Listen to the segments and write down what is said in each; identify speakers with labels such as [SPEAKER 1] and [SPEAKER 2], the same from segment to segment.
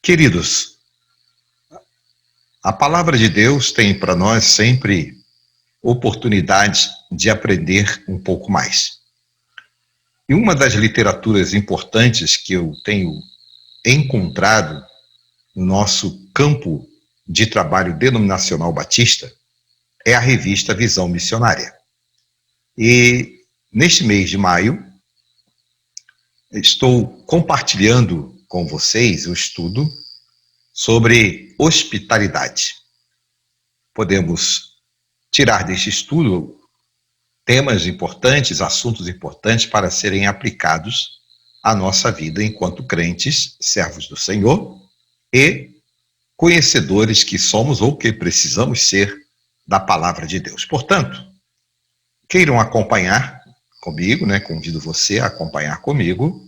[SPEAKER 1] Queridos, a palavra de Deus tem para nós sempre oportunidade de aprender um pouco mais. E uma das literaturas importantes que eu tenho encontrado no nosso campo de trabalho denominacional batista é a revista Visão Missionária. E neste mês de maio, estou compartilhando com vocês o estudo sobre hospitalidade. Podemos tirar deste estudo temas importantes, assuntos importantes para serem aplicados à nossa vida enquanto crentes, servos do Senhor e conhecedores que somos ou que precisamos ser da palavra de Deus. Portanto, queiram acompanhar comigo, convido você a acompanhar comigo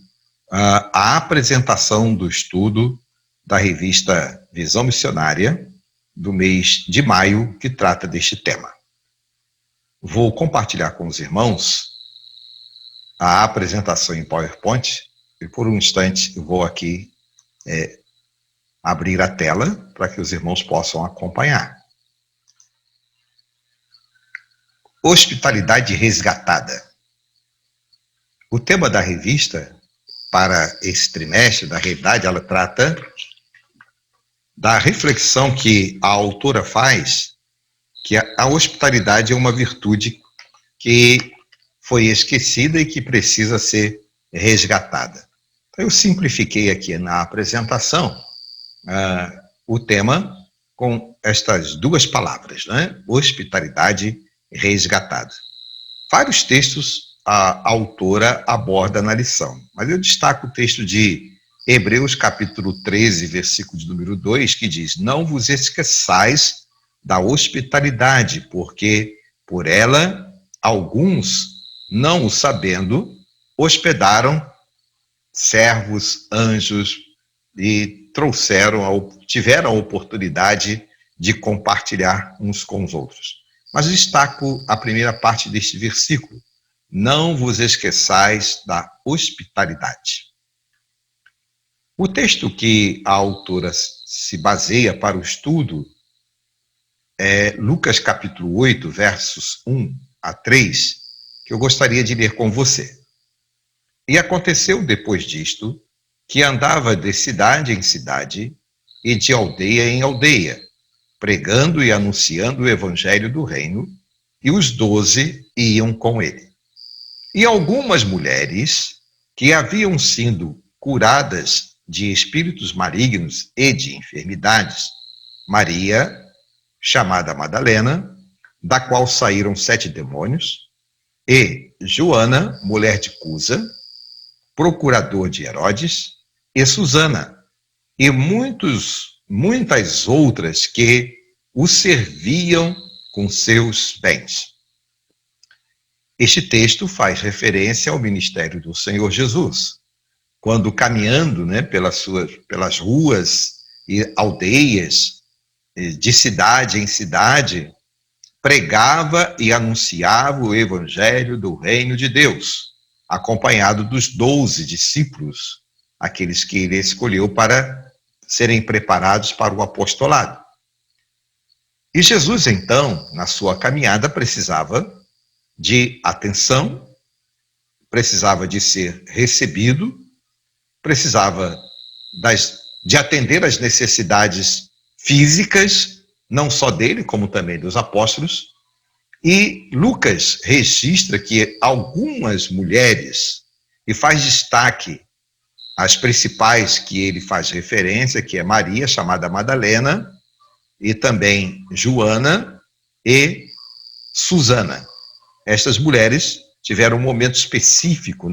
[SPEAKER 1] a apresentação do estudo da revista Visão Missionária do mês de maio, que trata deste tema. Vou compartilhar com os irmãos a apresentação em PowerPoint e por um instante eu vou aqui abrir a tela para que os irmãos possam acompanhar. Hospitalidade resgatada. O tema da revista para esse trimestre, da realidade, ela trata da reflexão que a autora faz, que a hospitalidade é uma virtude que foi esquecida e que precisa ser resgatada. Então, eu simplifiquei aqui na apresentação o tema com estas duas palavras, hospitalidade resgatada. Vários textos a autora aborda na lição, mas eu destaco o texto de Hebreus capítulo 13, versículo de número 2, que diz: não vos esqueçais da hospitalidade, porque por ela alguns, não o sabendo, hospedaram servos, anjos e tiveram a oportunidade de compartilhar uns com os outros. Mas destaco a primeira parte deste versículo: não vos esqueçais da hospitalidade. O texto que a autora se baseia para o estudo é Lucas capítulo 8, versos 1 a 3, que eu gostaria de ler com você. E aconteceu depois disto, que andava de cidade em cidade e de aldeia em aldeia, pregando e anunciando o evangelho do reino, e os 12 iam com ele. E algumas mulheres que haviam sido curadas de espíritos malignos e de enfermidades, Maria, chamada Madalena, da qual saíram 7 demônios, e Joana, mulher de Cusa, procurador de Herodes, e Susana, e muitas outras que o serviam com seus bens. Este texto faz referência ao ministério do Senhor Jesus, quando caminhando pelas ruas e aldeias, de cidade em cidade, pregava e anunciava o evangelho do reino de Deus, acompanhado dos 12 discípulos, aqueles que ele escolheu para serem preparados para o apostolado. E Jesus, então, na sua caminhada, precisava de atenção, precisava de ser recebido, precisava de atender às necessidades físicas, não só dele, como também dos apóstolos. E Lucas registra que algumas mulheres, e faz destaque as principais que ele faz referência, que é Maria, chamada Madalena, e também Joana e Susana. Estas mulheres tiveram um momento específico,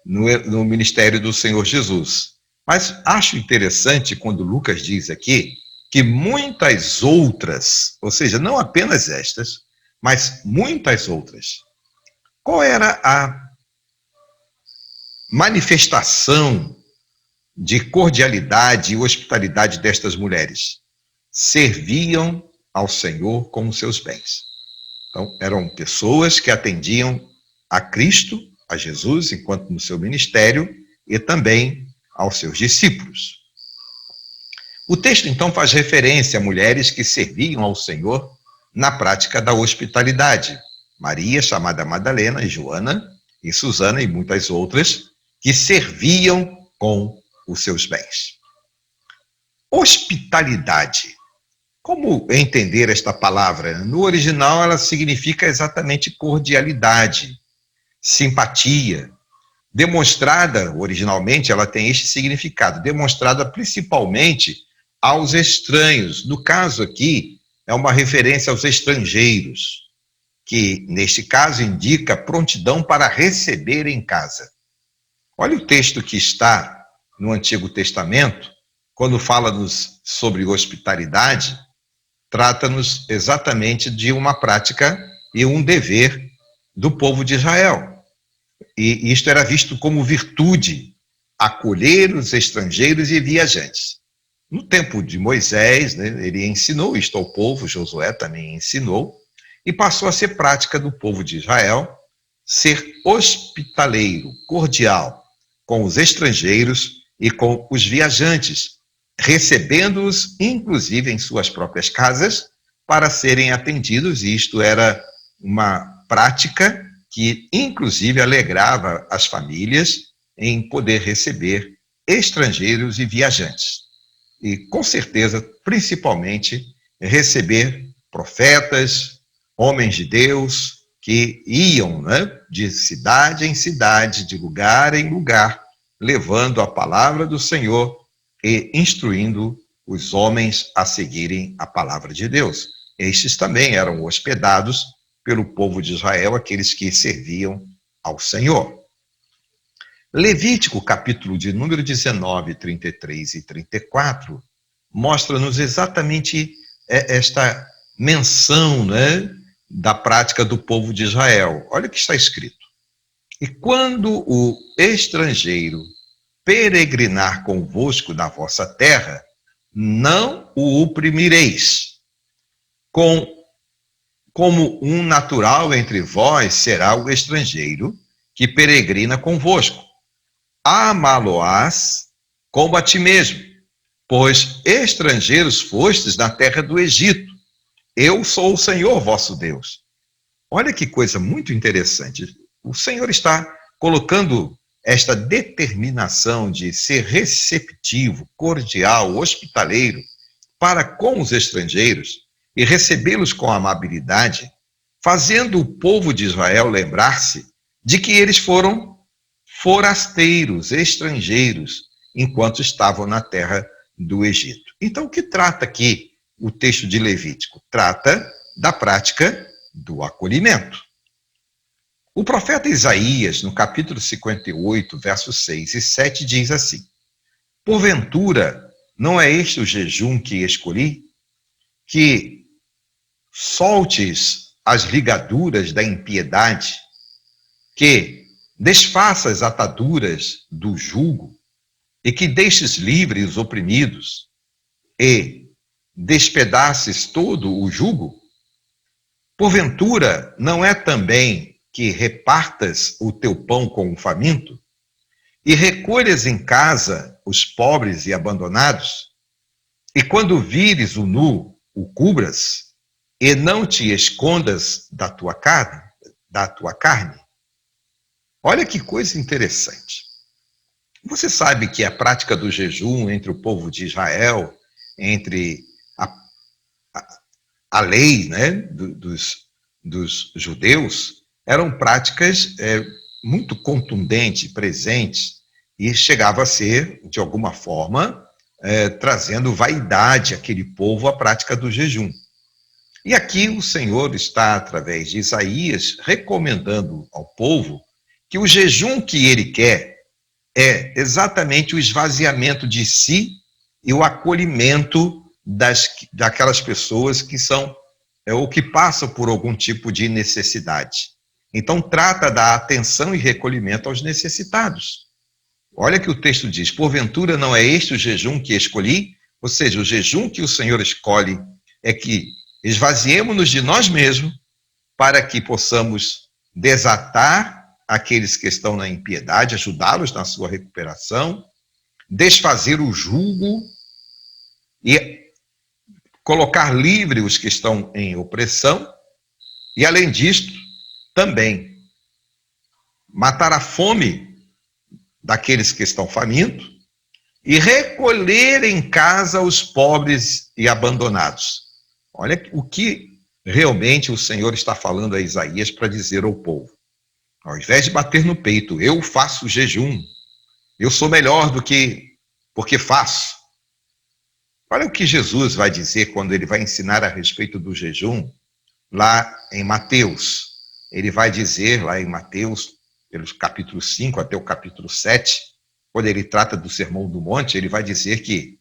[SPEAKER 1] no ministério do Senhor Jesus. Mas acho interessante quando Lucas diz aqui que muitas outras, ou seja, não apenas estas, mas muitas outras. Qual era a manifestação de cordialidade e hospitalidade destas mulheres? Serviam ao Senhor com os seus bens. Então, eram pessoas que atendiam a Cristo, a Jesus, enquanto no seu ministério, e também aos seus discípulos. O texto, então, faz referência a mulheres que serviam ao Senhor na prática da hospitalidade. Maria, chamada Madalena, e Joana, e Susana e muitas outras, que serviam com os seus bens. Hospitalidade. Como entender esta palavra? No original, ela significa exatamente cordialidade, simpatia. Demonstrada, originalmente, ela tem este significado, demonstrada principalmente aos estranhos. No caso aqui, é uma referência aos estrangeiros, que, neste caso, indica prontidão para receber em casa. Olha o texto que está no Antigo Testamento, quando fala-nos sobre hospitalidade, trata-nos exatamente de uma prática e um dever do povo de Israel. E isto era visto como virtude, acolher os estrangeiros e viajantes. No tempo de Moisés, né, ele ensinou isto ao povo, Josué também ensinou, e passou a ser prática do povo de Israel, ser hospitaleiro, cordial, com os estrangeiros e com os viajantes, recebendo-os, inclusive, em suas próprias casas, para serem atendidos. E isto era uma prática que, inclusive, alegrava as famílias em poder receber estrangeiros e viajantes. E, com certeza, principalmente, receber profetas, homens de Deus, que iam, né, de cidade em cidade, de lugar em lugar, levando a palavra do Senhor e instruindo os homens a seguirem a palavra de Deus. Estes também eram hospedados pelo povo de Israel, aqueles que serviam ao Senhor. Levítico, capítulo de número 19, 33 e 34, mostra-nos exatamente esta menção, né, da prática do povo de Israel. Olha o que está escrito. E quando o estrangeiro peregrinar convosco na vossa terra, não o oprimireis. Como um natural entre vós será o estrangeiro que peregrina convosco. Amá-lo-ás como a ti mesmo, pois estrangeiros fostes na terra do Egito. Eu sou o Senhor vosso Deus. Olha que coisa muito interessante. O Senhor está colocando esta determinação de ser receptivo, cordial, hospitaleiro para com os estrangeiros e recebê-los com amabilidade, fazendo o povo de Israel lembrar-se de que eles foram forasteiros, estrangeiros, enquanto estavam na terra do Egito. Então, o que trata aqui o texto de Levítico? Trata da prática do acolhimento. O profeta Isaías, no capítulo 58, versos 6 e 7, diz assim: porventura, não é este o jejum que escolhi? Que soltes as ligaduras da impiedade, que desfaças as ataduras do jugo, e que deixes livres os oprimidos, e despedaces todo o jugo? Porventura, não é também que repartas o teu pão com o faminto, e recolhas em casa os pobres e abandonados, e quando vires o nu, o cubras, e não te escondas da tua carne? Olha que coisa interessante. Você sabe que a prática do jejum entre o povo de Israel, entre a lei, né, dos judeus, eram práticas muito contundentes, presentes, e chegava a ser, de alguma forma, trazendo vaidade àquele povo à prática do jejum. E aqui o Senhor está, através de Isaías, recomendando ao povo que o jejum que ele quer é exatamente o esvaziamento de si e o acolhimento daquelas pessoas que são ou que passam por algum tipo de necessidade. Então, trata da atenção e recolhimento aos necessitados. Olha que o texto diz: porventura não é este o jejum que escolhi? Ou seja, o jejum que o Senhor escolhe é que esvaziemos-nos de nós mesmos para que possamos desatar aqueles que estão na impiedade, ajudá-los na sua recuperação, desfazer o jugo e colocar livre os que estão em opressão, e além disto, também matar a fome daqueles que estão famintos e recolher em casa os pobres e abandonados. Olha o que realmente o Senhor está falando a Isaías para dizer ao povo. Ao invés de bater no peito, eu faço jejum, eu sou melhor do que porque faço. Olha o que Jesus vai dizer quando ele vai ensinar a respeito do jejum, lá em Mateus. Ele vai dizer lá em Mateus, pelos capítulo 5 até o capítulo 7, quando ele trata do Sermão do Monte, ele vai dizer que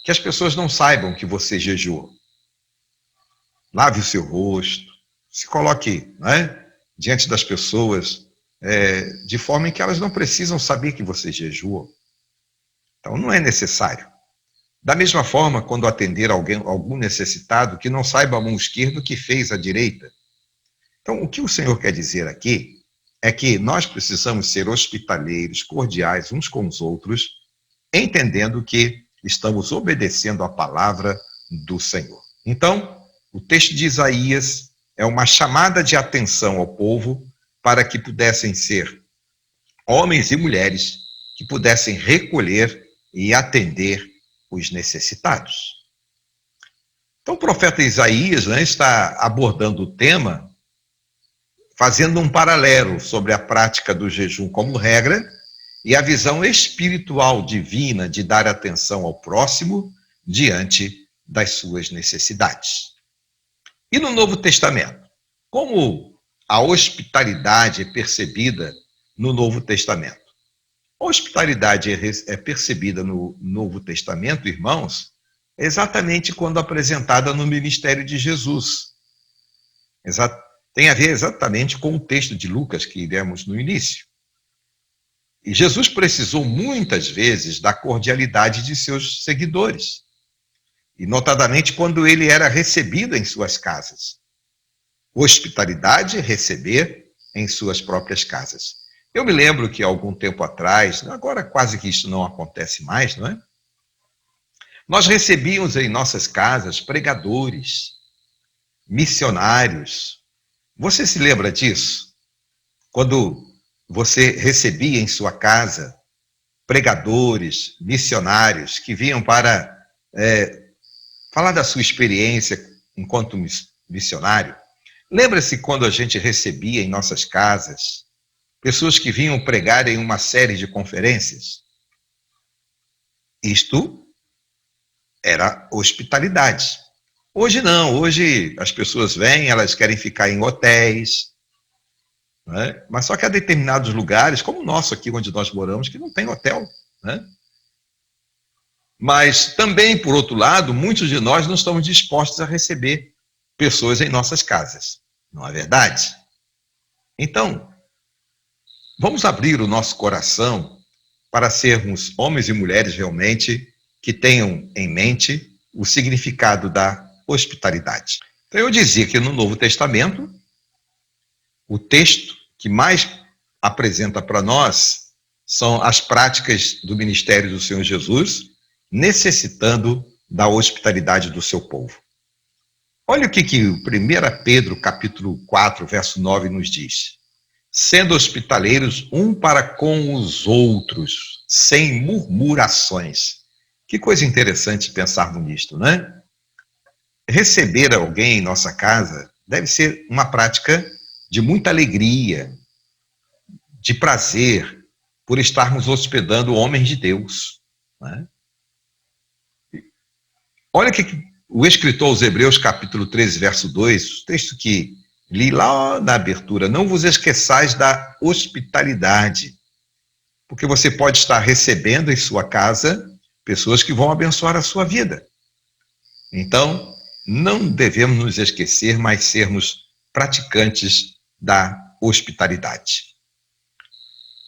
[SPEAKER 1] as pessoas não saibam que você jejuou. Lave o seu rosto, se coloque, diante das pessoas, de forma em que elas não precisam saber que você jejuou. Então, não é necessário. Da mesma forma, quando atender algum necessitado, que não saiba a mão esquerda o que fez a direita. Então, o que o Senhor quer dizer aqui é que nós precisamos ser hospitaleiros, cordiais uns com os outros, entendendo que estamos obedecendo a palavra do Senhor. Então, o texto de Isaías é uma chamada de atenção ao povo para que pudessem ser homens e mulheres que pudessem recolher e atender os necessitados. Então, o profeta Isaías está abordando o tema, fazendo um paralelo sobre a prática do jejum como regra e a visão espiritual divina de dar atenção ao próximo diante das suas necessidades. E no Novo Testamento? Como a hospitalidade é percebida no Novo Testamento? A hospitalidade é percebida no Novo Testamento, irmãos, exatamente quando apresentada no ministério de Jesus. Tem a ver exatamente com o texto de Lucas que demos no início. E Jesus precisou muitas vezes da cordialidade de seus seguidores, e notadamente quando ele era recebido em suas casas. Hospitalidade é receber em suas próprias casas. Eu me lembro que algum tempo atrás, agora quase que isso não acontece mais, não é? Nós recebíamos em nossas casas pregadores, missionários. Você se lembra disso? Quando você recebia em sua casa pregadores, missionários que vinham para falar da sua experiência enquanto missionário. Lembra-se quando a gente recebia em nossas casas pessoas que vinham pregar em uma série de conferências? Isto era hospitalidade. Hoje não, hoje as pessoas vêm, elas querem ficar em hotéis, né? Mas só que há determinados lugares, como o nosso aqui onde nós moramos, que não tem hotel, né? Mas também, por outro lado, muitos de nós não estamos dispostos a receber pessoas em nossas casas, não é verdade? Então, vamos abrir o nosso coração para sermos homens e mulheres realmente que tenham em mente o significado da hospitalidade. Então, eu dizia que no Novo Testamento, o texto que mais apresenta para nós são as práticas do ministério do Senhor Jesus, necessitando da hospitalidade do seu povo. Olha o que 1 Pedro, capítulo 4, verso 9, nos diz. Sendo hospitaleiros um para com os outros, sem murmurações. Que coisa interessante pensarmos nisto, né? Receber alguém em nossa casa deve ser uma prática de muita alegria, de prazer, por estarmos hospedando homens de Deus, né? Olha que o escritor aos Hebreus, capítulo 13, verso 2, texto que li lá na abertura, não vos esqueçais da hospitalidade, porque você pode estar recebendo em sua casa pessoas que vão abençoar a sua vida. Então, não devemos nos esquecer, mas sermos praticantes da hospitalidade.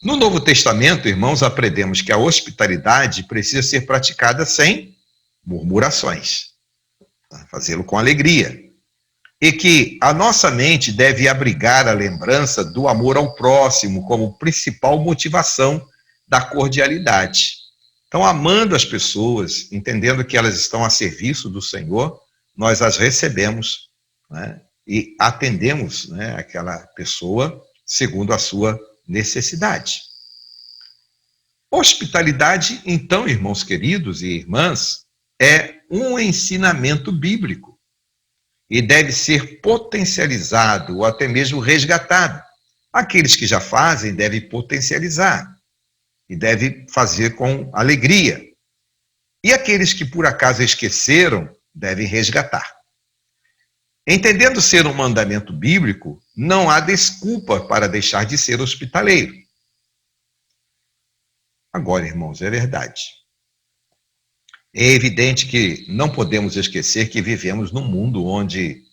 [SPEAKER 1] No Novo Testamento, irmãos, aprendemos que a hospitalidade precisa ser praticada sem murmurações, fazê-lo com alegria, e que a nossa mente deve abrigar a lembrança do amor ao próximo como principal motivação da cordialidade. Então, amando as pessoas, entendendo que elas estão a serviço do Senhor, nós as recebemos, né, e atendemos, né, aquela pessoa segundo a sua necessidade. Hospitalidade, então, irmãos queridos e irmãs, é um ensinamento bíblico e deve ser potencializado ou até mesmo resgatado. Aqueles que já fazem devem potencializar e devem fazer com alegria. E aqueles que por acaso esqueceram, devem resgatar. Entendendo ser um mandamento bíblico, não há desculpa para deixar de ser hospitaleiro. Agora, irmãos, é verdade. É evidente que não podemos esquecer que vivemos num mundo onde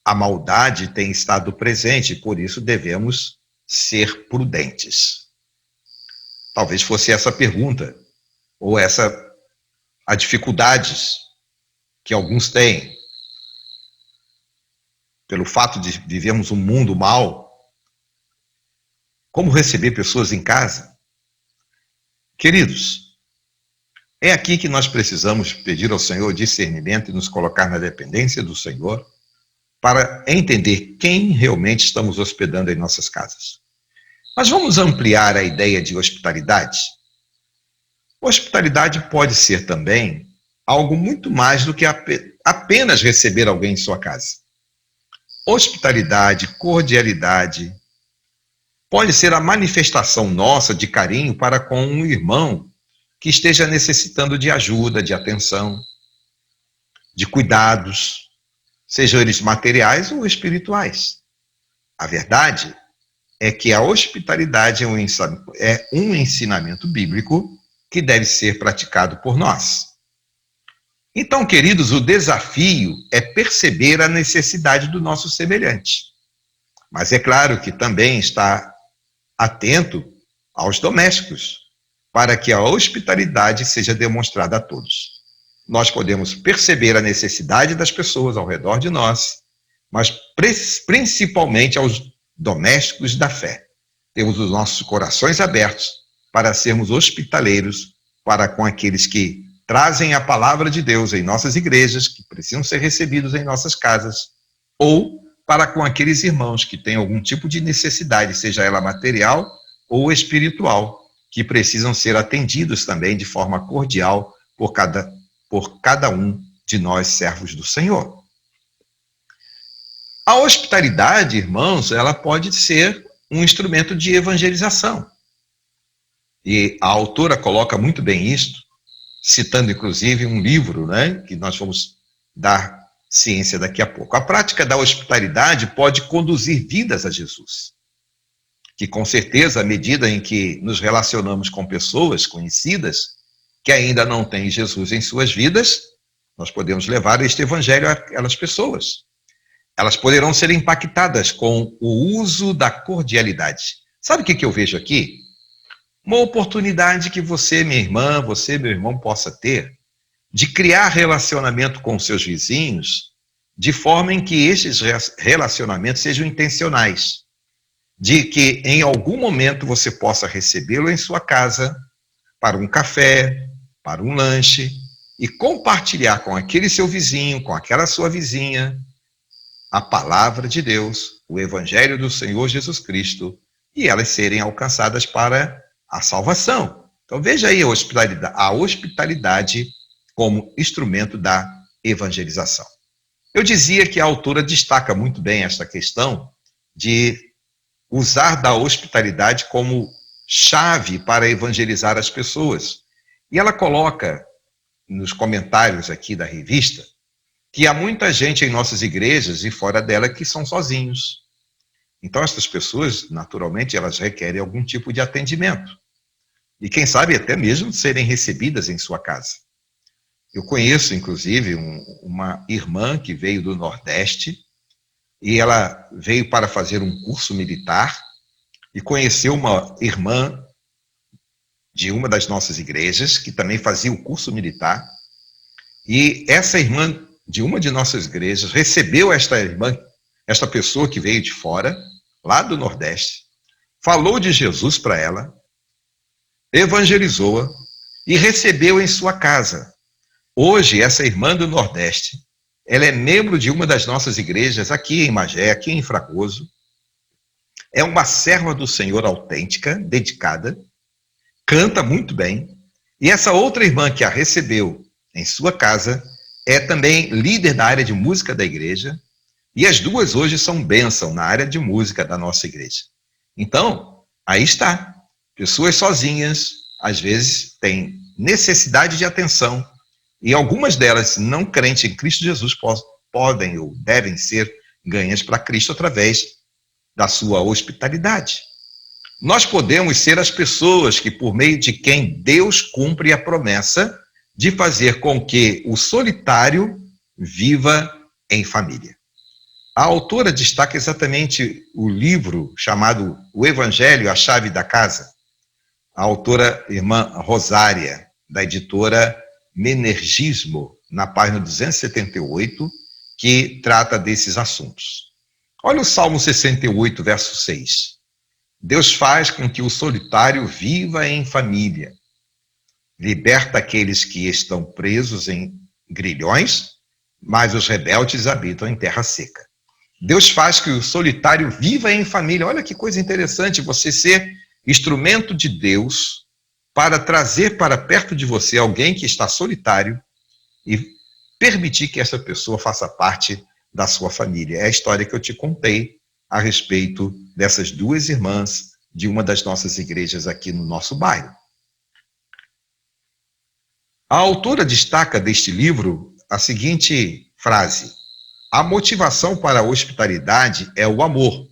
[SPEAKER 1] a maldade tem estado presente, e por isso devemos ser prudentes. Talvez fosse essa a pergunta, ou essa a dificuldades que alguns têm. Pelo fato de vivermos um mundo mau, como receber pessoas em casa? Queridos, é aqui que nós precisamos pedir ao Senhor discernimento e nos colocar na dependência do Senhor para entender quem realmente estamos hospedando em nossas casas. Mas vamos ampliar a ideia de hospitalidade? Hospitalidade pode ser também algo muito mais do que apenas receber alguém em sua casa. Hospitalidade, cordialidade, pode ser a manifestação nossa de carinho para com um irmão que esteja necessitando de ajuda, de atenção, de cuidados, sejam eles materiais ou espirituais. A verdade é que a hospitalidade é um ensinamento bíblico que deve ser praticado por nós. Então, queridos, o desafio é perceber a necessidade do nosso semelhante. Mas é claro que também está atento aos domésticos, para que a hospitalidade seja demonstrada a todos. Nós podemos perceber a necessidade das pessoas ao redor de nós, mas principalmente aos domésticos da fé. Temos os nossos corações abertos para sermos hospitaleiros para com aqueles que trazem a palavra de Deus em nossas igrejas, que precisam ser recebidos em nossas casas, ou para com aqueles irmãos que têm algum tipo de necessidade, seja ela material ou espiritual, que precisam ser atendidos também de forma cordial por cada um de nós, servos do Senhor. A hospitalidade, irmãos, ela pode ser um instrumento de evangelização. E a autora coloca muito bem isto, citando inclusive um livro, né, que nós vamos dar ciência daqui a pouco. A prática da hospitalidade pode conduzir vidas a Jesus, que com certeza, à medida em que nos relacionamos com pessoas conhecidas que ainda não têm Jesus em suas vidas, nós podemos levar este evangelho àquelas pessoas. Elas poderão ser impactadas com o uso da cordialidade. Sabe o que eu vejo aqui? Uma oportunidade que você, minha irmã, você, meu irmão, possa ter de criar relacionamento com seus vizinhos de forma em que esses relacionamentos sejam intencionais, de que em algum momento você possa recebê-lo em sua casa para um café, para um lanche e compartilhar com aquele seu vizinho, com aquela sua vizinha, a palavra de Deus, o evangelho do Senhor Jesus Cristo, e elas serem alcançadas para a salvação. Então veja aí a hospitalidade como instrumento da evangelização. Eu dizia que a autora destaca muito bem esta questão de usar da hospitalidade como chave para evangelizar as pessoas. E ela coloca nos comentários aqui da revista que há muita gente em nossas igrejas e fora dela que são sozinhos. Então essas pessoas, naturalmente, elas requerem algum tipo de atendimento. E quem sabe até mesmo serem recebidas em sua casa. Eu conheço, inclusive, uma irmã que veio do Nordeste e ela veio para fazer um curso militar e conheceu uma irmã de uma das nossas igrejas que também fazia o curso militar. E essa irmã de uma de nossas igrejas recebeu esta pessoa que veio de fora, lá do Nordeste, falou de Jesus para ela, evangelizou-a e recebeu em sua casa. Hoje, essa irmã do Nordeste, ela é membro de uma das nossas igrejas aqui em Magé, aqui em Fragoso. É uma serva do Senhor autêntica, dedicada, canta muito bem. E essa outra irmã que a recebeu em sua casa é também líder da área de música da igreja. E as duas hoje são bênção na área de música da nossa igreja. Então, aí está. Pessoas sozinhas, às vezes, têm necessidade de atenção. E algumas delas, não crentes em Cristo Jesus, podem ou devem ser ganhas para Cristo através da sua hospitalidade. Nós podemos ser as pessoas que, por meio de quem Deus cumpre a promessa de fazer com que o solitário viva em família. A autora destaca exatamente o livro chamado O Evangelho, a Chave da Casa. A autora irmã Rosária, da editora Menergismo, na página 278, que trata desses assuntos. Olha o Salmo 68, verso 6. Deus faz com que o solitário viva em família. Liberta aqueles que estão presos em grilhões, mas os rebeldes habitam em terra seca. Deus faz que o solitário viva em família. Olha que coisa interessante, você ser instrumento de Deus para trazer para perto de você alguém que está solitário e permitir que essa pessoa faça parte da sua família. É a história que eu te contei a respeito dessas duas irmãs de uma das nossas igrejas aqui no nosso bairro. A autora destaca deste livro a seguinte frase: a motivação para a hospitalidade é o amor.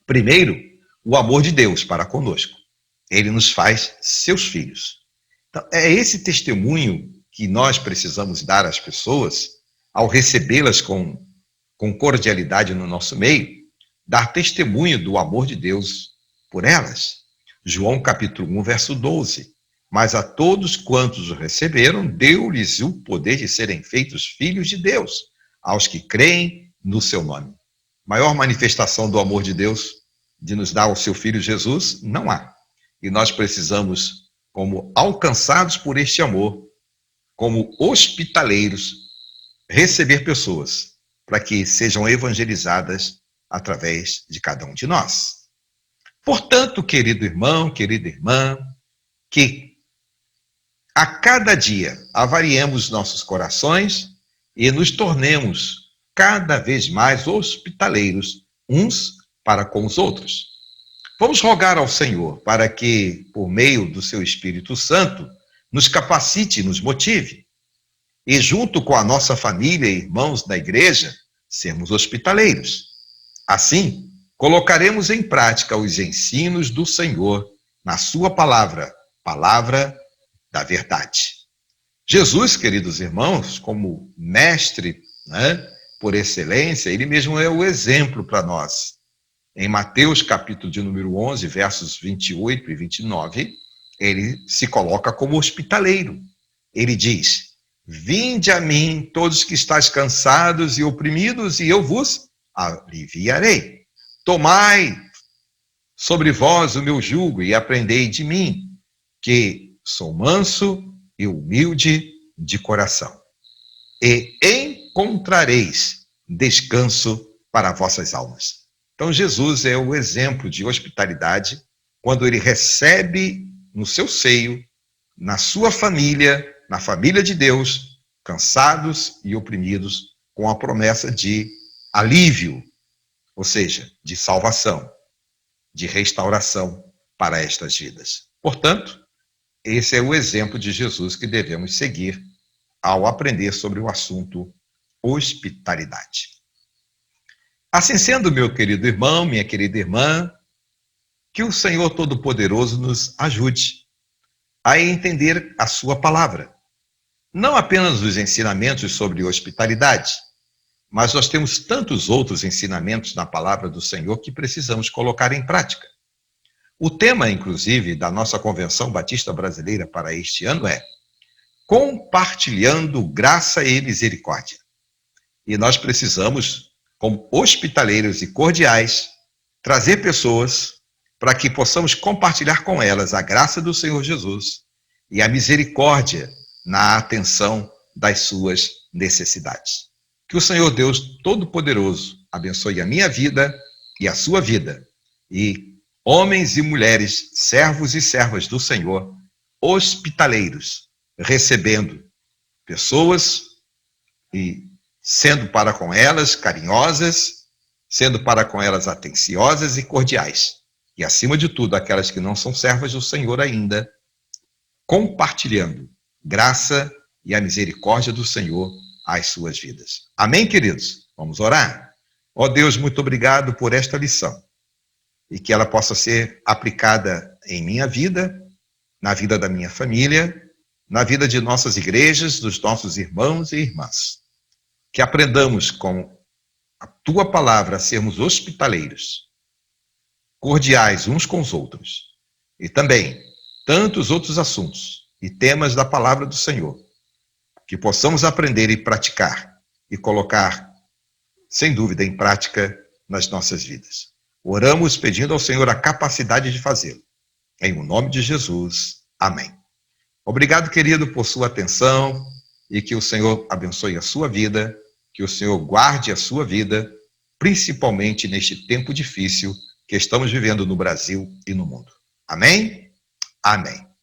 [SPEAKER 1] Primeiro, o amor de Deus para conosco. Ele nos faz seus filhos. Então, é esse testemunho que nós precisamos dar às pessoas ao recebê-las com cordialidade no nosso meio, dar testemunho do amor de Deus por elas. João capítulo 1, verso 12. Mas a todos quantos o receberam, deu-lhes o poder de serem feitos filhos de Deus, aos que creem no seu nome. Maior manifestação do amor de Deus, de nos dar o seu Filho Jesus, não há. E nós precisamos, como alcançados por este amor, como hospitaleiros, receber pessoas para que sejam evangelizadas através de cada um de nós. Portanto, querido irmão, querida irmã, que a cada dia avaliemos nossos corações e nos tornemos cada vez mais hospitaleiros uns para com os outros. Vamos rogar ao Senhor para que, por meio do seu Espírito Santo, nos capacite e nos motive. E junto com a nossa família e irmãos da igreja, sermos hospitaleiros. Assim, colocaremos em prática os ensinos do Senhor na sua palavra, palavra da verdade. Jesus, queridos irmãos, como mestre, por excelência, ele mesmo é o exemplo para nós. Em Mateus, capítulo de número 11, versos 28 e 29, ele se coloca como hospitaleiro. Ele diz: vinde a mim, todos que estáis cansados e oprimidos, e eu vos aliviarei. Tomai sobre vós o meu jugo e aprendei de mim, que sou manso e humilde de coração, e encontrareis descanso para vossas almas. Então, Jesus é o exemplo de hospitalidade quando ele recebe no seu seio, na sua família, na família de Deus, cansados e oprimidos, com a promessa de alívio, ou seja, de salvação, de restauração para estas vidas. Portanto, esse é o exemplo de Jesus que devemos seguir ao aprender sobre o assunto hospitalidade. Assim sendo, meu querido irmão, minha querida irmã, que o Senhor Todo-Poderoso nos ajude a entender a sua palavra. Não apenas os ensinamentos sobre hospitalidade, mas nós temos tantos outros ensinamentos na palavra do Senhor que precisamos colocar em prática. O tema, inclusive, da nossa Convenção Batista Brasileira para este ano é compartilhando graça e misericórdia. E nós precisamos, como hospitaleiros e cordiais, trazer pessoas para que possamos compartilhar com elas a graça do Senhor Jesus e a misericórdia na atenção das suas necessidades. Que o Senhor Deus Todo-Poderoso abençoe a minha vida e a sua vida, e homens e mulheres, servos e servas do Senhor, hospitaleiros, recebendo pessoas e sendo para com elas carinhosas, sendo para com elas atenciosas e cordiais. E, acima de tudo, aquelas que não são servas do Senhor ainda, compartilhando graça e a misericórdia do Senhor às suas vidas. Amém, queridos? Vamos orar? Ó Deus, muito obrigado por esta lição e que ela possa ser aplicada em minha vida, na vida da minha família, na vida de nossas igrejas, dos nossos irmãos e irmãs. Que aprendamos com a tua palavra a sermos hospitaleiros, cordiais uns com os outros, e também tantos outros assuntos e temas da palavra do Senhor, que possamos aprender e praticar e colocar, sem dúvida, em prática nas nossas vidas. Oramos pedindo ao Senhor a capacidade de fazê-lo. Em o nome de Jesus. Amém. Obrigado, querido, por sua atenção e que o Senhor abençoe a sua vida, que o Senhor guarde a sua vida, principalmente neste tempo difícil que estamos vivendo no Brasil e no mundo. Amém? Amém.